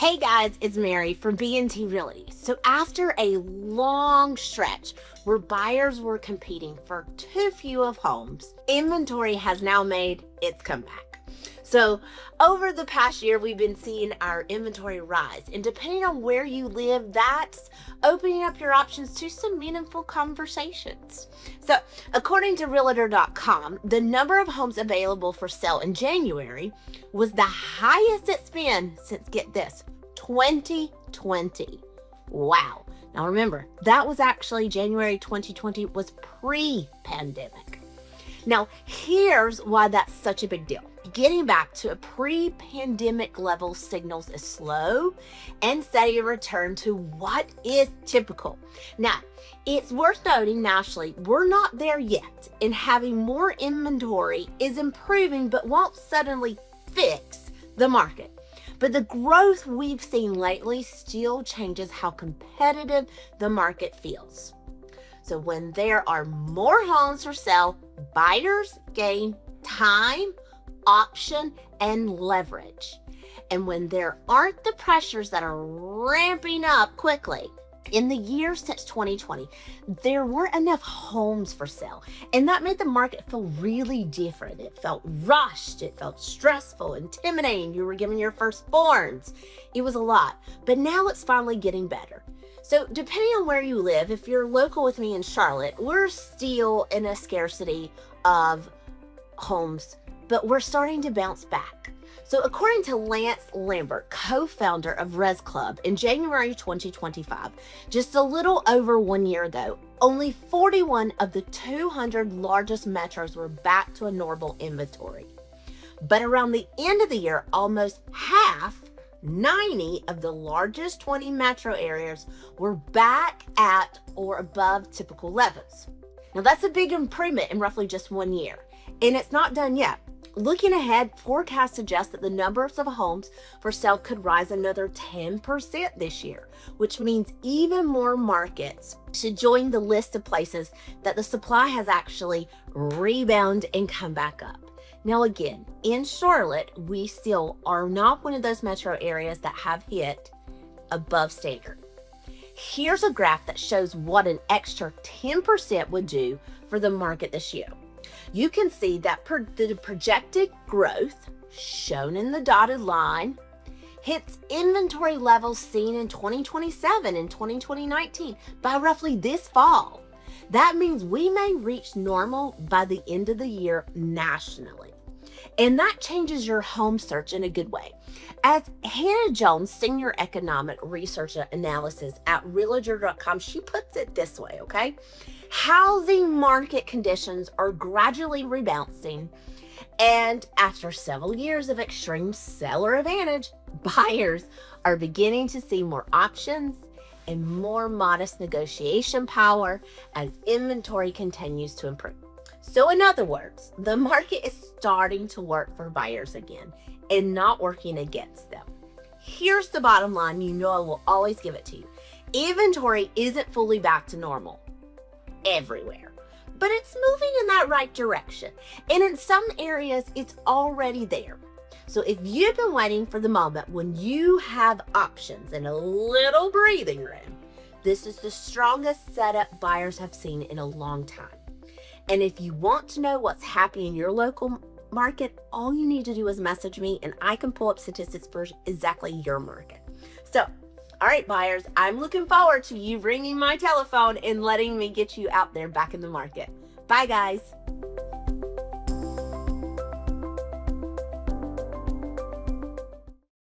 Hey guys, it's Mary from B&T Realty. So after a long stretch where buyers were competing for too few of homes, inventory has now made its comeback. So over the past year, we've been seeing our inventory rise. And depending on where you live, that's opening up your options to some meaningful conversations. So according to Realtor.com, the number of homes available for sale in January was the highest it's been since, get this, 2020. Wow. Now remember, that was actually January 2020 was pre-pandemic. Now, here's why that's such a big deal. Getting back to a pre-pandemic level signals a slow and steady return to what is typical. Now, it's worth noting nationally, we're not there yet, and having more inventory is improving but won't suddenly fix the market. But the growth we've seen lately still changes how competitive the market feels. So when there are more homes for sale, buyers gain time, option, and leverage. And when there aren't the pressures that are ramping up quickly, in the years since 2020, there weren't enough homes for sale. And that made the market feel really different. It felt rushed. It felt stressful, intimidating. You were given your firstborns. It was a lot. But now it's finally getting better. So depending on where you live, if you're local with me in Charlotte, we're still in a scarcity of homes, but we're starting to bounce back. So according to Lance Lambert, co-founder of Res Club, in January 2025, just a little over 1 year ago, only 41 of the 200 largest metros were back to a normal inventory. But around the end of the year, almost half, 90 of the largest 20 metro areas were back at or above typical levels. Now that's a big improvement in roughly just 1 year, and it's not done yet. Looking ahead, forecasts suggest that the numbers of homes for sale could rise another 10% this year, which means even more markets should join the list of places that the supply has actually rebounded and come back up. Now again, in Charlotte, we still are not one of those metro areas that have hit above standard. Here's a graph that shows what an extra 10% would do for the market this year. You can see that the projected growth, shown in the dotted line, hits inventory levels seen in 2027 and 2019 by roughly this fall. That means we may reach normal by the end of the year nationally. And that changes your home search in a good way. As Hannah Jones, Senior Economic Research Analysis at Realtor.com, she puts it this way, okay? Housing market conditions are gradually rebounding, and after several years of extreme seller advantage, buyers are beginning to see more options and more modest negotiation power as inventory continues to improve. So in other words, the market is starting to work for buyers again and not working against them. Here's the bottom line, you know I will always give it to you. Inventory isn't fully back to normal everywhere, but it's moving in that right direction. And in some areas, it's already there. So if you've been waiting for the moment when you have options and a little breathing room, this is the strongest setup buyers have seen in a long time. And if you want to know what's happening in your local market, all you need to do is message me and I can pull up statistics for exactly your market. So, all right, buyers, I'm looking forward to you ringing my telephone and letting me get you out there back in the market. Bye, guys.